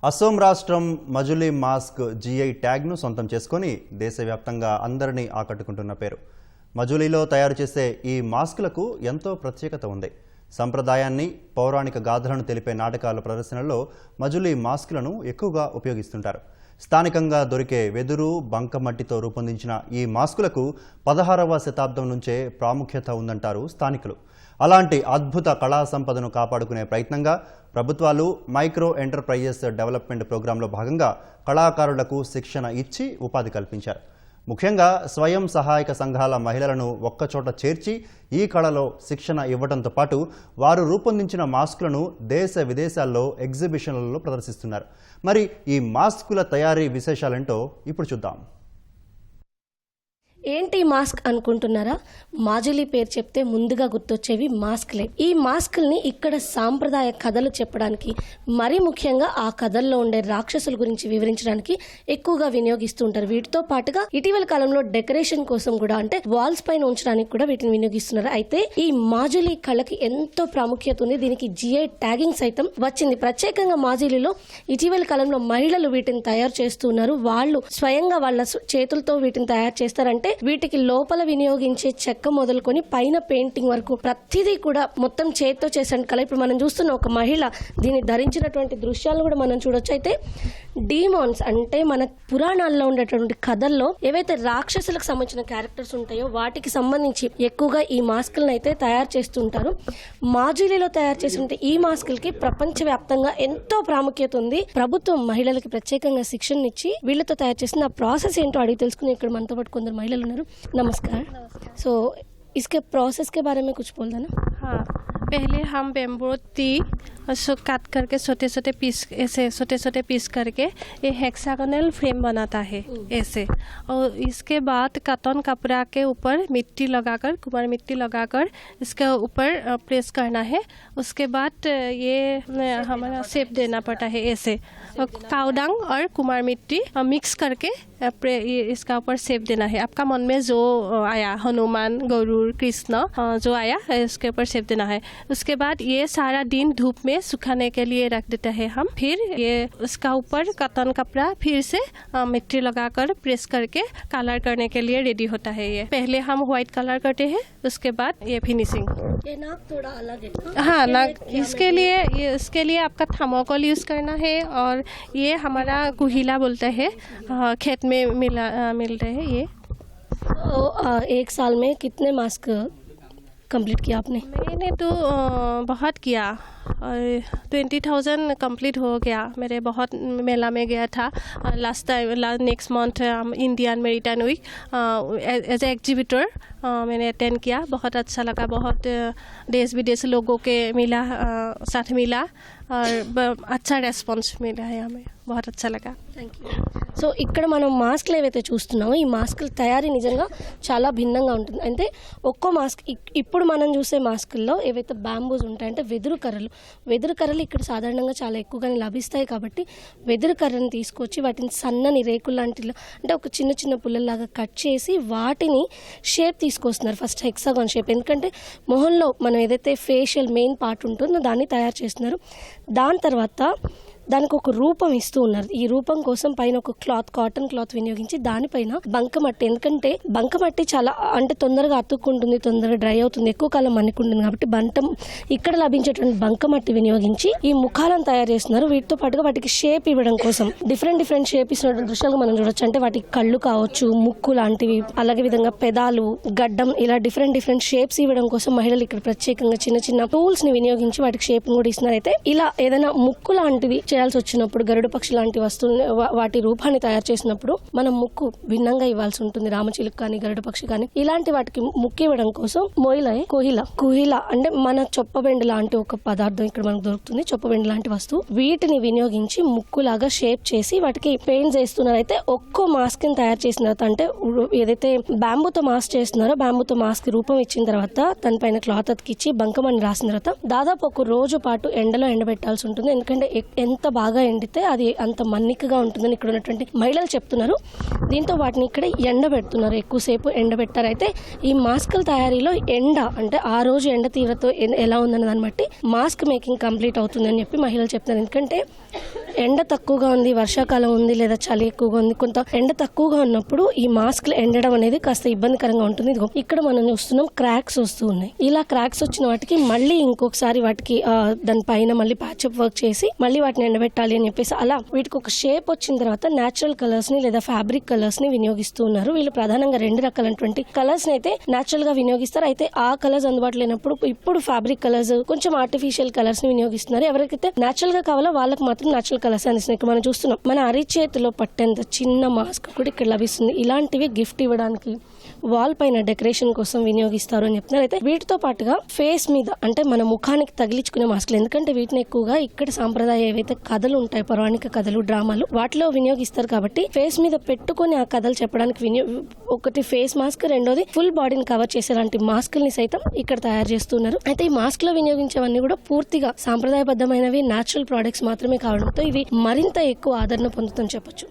అసోం రాష్ట్రం Majuli mask GI ట్యాగ్ను సొంతం చేసుకొని దేశవ్యాప్తంగా అందరినీ ఆకట్టుకుంటున్న పేరు. మజులీలో తయారు చేసే ఈ మాస్కులకు ఎంతో ప్రత్యేకత ఉంది. సంప్రదాయాన్ని, పౌరాణిక గాథలను తెలిపే నాటకాల ప్రదర్శనల్లో మజులీ మాస్కులను ఎక్కువగా ఉపయోగిస్తుంటారు. స్థానికంగా దొరికే వెదురు, బంకమట్టితో రూపొందించిన ఈ మాస్కులకు 16వ శతాబ్దం నుంచే ప్రాముఖ్యత ఉందంటారు స్థానికులు. అలాంటి అద్భుత కళా సంపదను కాపాడుకునే ప్రయత్నంగా ప్రభుత్వాలు మైక్రో ఎంటర్ప్రైజెస్ డెవలప్మెంట్ ప్రోగ్రాంలో భాగంగా కళాకారులకు శిక్షణ ఇచ్చి ఉపాధి కల్పించారు. ముఖ్యంగా స్వయం సహాయక సంఘాల మహిళలను ఒక్కచోట చేర్చి ఈ కళలో శిక్షణ ఇవ్వడంతో పాటు వారు రూపొందించిన మాస్కులను దేశ విదేశాల్లో ఎగ్జిబిషన్లలో ప్రదర్శిస్తున్నారు. మరి ఈ మాస్కుల తయారీ విశేషాలేంటో ఇప్పుడు చూద్దాం. ఏంటి మాస్క్ అనుకుంటున్నారా? మాజులీ పేరు చెప్తే ముందుగా గుర్తొచ్చేవి మాస్క్లే. ఈ మాస్కుల్ని ఇక్కడ సాంప్రదాయ కథలు చెప్పడానికి, మరీ ముఖ్యంగా ఆ కథల్లో ఉండే రాక్షసుల గురించి వివరించడానికి ఎక్కువగా వినియోగిస్తూ ఉంటారు. వీటితో పాటుగా ఇటీవల కాలంలో డెకరేషన్ కోసం కూడా, అంటే వాల్స్ పైన ఉంచడానికి కూడా వీటిని వినియోగిస్తున్నారు. అయితే ఈ మాజులీ కళకి ఎంతో ప్రాముఖ్యత ఉంది. దీనికి జిఐ ట్యాగింగ్ సైతం వచ్చింది. ప్రత్యేకంగా మాజులీలో ఇటీవల కాలంలో మహిళలు వీటిని తయారు చేస్తున్నారు. వాళ్ళు స్వయంగా వాళ్ళ చేతులతో వీటిని తయారు చేస్తారంటే వీటికి లోపల వినియోగించే చెక్క మొదలుకొని పైన పెయింటింగ్ వరకు ప్రతిదీ కూడా మొత్తం చేతితో చేసిన కళ. ఇప్పుడు మనం చూస్తున్న ఒక మహిళ దీన్ని ధరించినటువంటి దృశ్యాలను కూడా మనం చూడొచ్చు. అయితే డీమాన్స్ అంటే మన పురాణాల్లో ఉండేటువంటి కథల్లో ఏవైతే రాక్షసులకు సంబంధించిన క్యారెక్టర్స్ ఉంటాయో వాటికి సంబంధించి ఎక్కువగా ఈ మాస్కులను అయితే తయారు చేస్తుంటారు. మాజులీలో తయారు చేసిన ఈ మాస్కులకి ప్రపంచవ్యాప్తంగా ఎంతో ప్రాముఖ్యత ఉంది. ప్రభుత్వం మహిళలకి ప్రత్యేకంగా శిక్షణ ఇచ్చి వీళ్ళతో తయారు చేసిన ప్రాసెస్ ఏంటో అడిగి తెలుసుకుని ఇక్కడ మనతో పాటు కొందరు మహిళలు ఉన్నారు. नमस्कार. सो इसके प्रोसेस के बारे में कुछ बोल देना. हाँ, पहले हम बेम्बो टी उसको काट करके छोटे छोटे पीस, ऐसे छोटे छोटे पीस करके ये हेक्सागोनल फ्रेम बनाता है ऐसे. और इसके बाद कॉटन कपड़ा के ऊपर मिट्टी लगाकर, कुमार मिट्टी लगाकर इसके ऊपर प्रेस करना है. उसके बाद ये हमारा शेप देना पड़ता है ऐसे. काउडंग और कुमार मिट्टी मिक्स करके इसका ऊपर शेप देना है. आपका मन में जो आया, हनुमान, गरुड़, कृष्ण जो आया इसके ऊपर शेप देना है. उसके बाद ये सारा दिन धूप में सुखाने के लिए रख देते हैं हम. फिर ये उसका ऊपर कॉटन कपड़ा फिर से मिट्टी लगाकर प्रेस करके कलर करने के लिए रेडी होता है. ये पहले हम व्हाइट कलर करते हैं, उसके बाद ये फिनिशिंग. ये नाक थोड़ा अलग है. हाँ, नाक इसके लिए आपका थर्मोकोल यूज करना है. और ये हमारा कुहिला बोलते हैं, खेत में मिल रहे हैं ये. तो एक साल में कितने मास्क कंप्लीट किया आपने? मैंने तो बहुत किया और 20,000 कंप्लीट हो गया. मेरे बहुत मेला में गया था. Last time next month Indian maritime week as a exhibitor मैंने अटेंड किया. बहुत अच्छा लगा. बहुत देश विदेश लोगों के साथ मिला और अच्छा रेस्पॉन्स मिला है हमें. बहुत अच्छा लगा. Thank you. సో ఇక్కడ మనం మాస్క్లు ఏవైతే చూస్తున్నామో ఈ మాస్కుల తయారీ నిజంగా చాలా భిన్నంగా ఉంటుంది. అంటే ఒక్కో మాస్క్ ఇప్పుడు మనం చూసే మాస్కుల్లో ఏవైతే బ్యాంబూస్ ఉంటాయి, అంటే వెదురు కర్రలు ఇక్కడ సాధారణంగా చాలా ఎక్కువగానే లభిస్తాయి. కాబట్టి వెదురు కర్రని తీసుకొచ్చి వాటిని సన్నని రేకులు లాంటి, అంటే ఒక చిన్న చిన్న పుల్లల్లాగా కట్ చేసి వాటిని షేప్ తీసుకొస్తున్నారు. ఫస్ట్ హెక్సాగాన్ షేప్, ఎందుకంటే మొహంలో మనం ఏదైతే ఫేషియల్ మెయిన్ పార్ట్ ఉంటుందో దాన్ని తయారు చేస్తున్నారు. దాని తర్వాత దానికి ఒక రూపం ఇస్తూ ఉన్నారు. ఈ రూపం కోసం పైన ఒక కాటన్ క్లాత్ వినియోగించి దానిపైన బంకమట్టి, ఎందుకంటే బంకమట్టి చాలా అంటే తొందరగా అతుక్కుంటుంది, తొందరగా డ్రై అవుతుంది, ఎక్కువ కాలం మన్నికుంటుంది. కాబట్టి ఇక్కడ లభించేటువంటి బంకమట్టి వినియోగించి ఈ ముఖాలను తయారు చేస్తున్నారు. వీటితో పాటుగా వాటికి షేప్ ఇవ్వడం కోసం డిఫరెంట్ షేప్ ఇస్తున్న దృశ్యాలు మనం చూడొచ్చు. అంటే వాటికి కళ్ళు కావచ్చు, ముక్కు లాంటివి, అలాగే విధంగా పెదాలు, గడ్డం, ఇలా డిఫరెంట్ షేప్స్ ఇవ్వడం కోసం మహిళలు ఇక్కడ ప్రత్యేకంగా చిన్న చిన్న టూల్స్ ని వినియోగించి వాటికి షేప్ కూడా ఇస్తున్నారు. అయితే ఇలా ఏదైనా ముక్కు లాంటివి చేయాల్సి వచ్చినప్పుడు, గరుడ పక్షి లాంటి వస్తువులు వాటి రూపాన్ని తయారు చేసినప్పుడు మనం ముక్కు భిన్నంగా ఇవ్వాల్సి ఉంటుంది. రామచిలుక కానీ, గరుడ పక్షి కానీ, ఇలాంటి వాటికి ముక్కు ఇవ్వడం కోసం కుహిలా అంటే మన చొప్పబెండు లాంటి ఒక పదార్థం ఇక్కడ మనకు దొరుకుతుంది. చొప్పబెండు లాంటి వస్తువు, వీటిని వినియోగించి ముక్కులాగా షేప్ చేసి వాటికి పెయింట్స్ వేస్తున్నారు. అయితే ఒక్కో మాస్క్ ని తయారు చేసిన తర్వాత, అంటే ఏదైతే బ్యాంబూతో మాస్క్ చేస్తున్నారో బ్యాంబూతో మాస్క్ రూపం ఇచ్చిన తర్వాత దానిపైన క్లాత్ అతికిచ్చి బంకమని రాసిన తర్వాత దాదాపు ఒక రోజు పాటు ఎండలో ఎండబెట్టాల్సి ఉంటుంది. ఎందుకంటే ఎంత బాగా ఎండితే అది అంత మన్నికగా ఉంటుందని ఇక్కడ ఉన్నటువంటి మహిళలు చెప్తున్నారు. దీంతో వాటిని ఇక్కడ ఎండబెడుతున్నారు, ఎక్కువసేపు ఎండబెట్టారు. అయితే ఈ మాస్కుల తయారీలో ఎండ, అంటే ఆ రోజు ఎండ తీవ్రత ఎలా ఉందన్న దాన్ని బట్టి మాస్క్ మేకింగ్ కంప్లీట్ అవుతుందని చెప్పి మహిళలు చెప్తున్నారు. ఎందుకంటే ఎండ తక్కువగా ఉంది, వర్షాకాలం ఉంది, లేదా చలి ఎక్కువగా ఉంది, కొంత ఎండ తక్కువగా ఉన్నప్పుడు ఈ మాస్క్లు ఎండడం అనేది కాస్త ఇబ్బందికరంగా ఉంటుంది. ఇదిగో ఇక్కడ మనం చూస్తున్నాం క్రాక్స్ వస్తూ ఉన్నాయి. ఇలా క్రాక్స్ వచ్చిన వాటికి మళ్ళీ ఇంకొకసారి వాటికి దానిపైన మళ్ళీ ప్యాచప్ వర్క్ చేసి మళ్ళీ వాటిని ఎండబెట్టాలి అని చెప్పేసి అలా వీటికి ఒక షేప్ వచ్చిన తర్వాత న్యాచురల్ కలర్స్ ని లేదా ఫ్యాబ్రిక్ కలర్స్ ని వినియోగిస్తూ ఉన్నారు. వీళ్ళు ప్రధానంగా 2 రకాలైనటువంటి కలర్స్ ని అయితే న్యాచురల్ గా వినియోగిస్తారు. అయితే ఆ కలర్స్ అందుబాటులో లేనప్పుడు ఇప్పుడు ఫ్యాబ్రిక్ కలర్స్, కొంచెం ఆర్టిఫిషియల్ కలర్స్ ని వినియోగిస్తున్నారు. ఎవరికైతే న్యాచురల్ గా కావాలో వాళ్ళకి మాత్రం న్యాచురల్ కలర్స్ అందిస్తున్నాయి. ఇక్కడ మనం చూస్తున్నాం మన అరిచేతిలో పట్టేంత చిన్న మాస్క్ కూడా ఇక్కడ లభిస్తుంది. ఇలాంటివి గిఫ్ట్ ఇవ్వడానికి, వాల్ పైన డెకరేషన్ కోసం వినియోగిస్తారు అని చెప్తున్నారు. అయితే వీటితో పాటుగా ఫేస్ మీద అంటే మన ముఖానికి తగిలించుకునే మాస్కులు, ఎందుకంటే వీటిని ఎక్కువగా ఇక్కడ సాంప్రదాయ ఏవైతే కథలు ఉంటాయి, పౌరాణిక కథలు, డ్రామాలు, వాటిలో వినియోగిస్తారు. కాబట్టి ఫేస్ మీద పెట్టుకుని ఆ కథలు చెప్పడానికి ఒకటి ఫేస్ మాస్క్, రెండోది ఫుల్ బాడీని కవర్ చేసేలాంటి మాస్కుల్ని సైతం ఇక్కడ తయారు చేస్తున్నారు. అయితే ఈ మాస్క్ లో వినియోగించేవన్నీ కూడా పూర్తిగా సాంప్రదాయబద్ధమైనవి, న్యాచురల్ ప్రొడక్ట్స్ మాత్రమే కావడంతో ఇవి మరింత ఎక్కువ ఆదరణ పొందుతుందని చెప్పొచ్చు.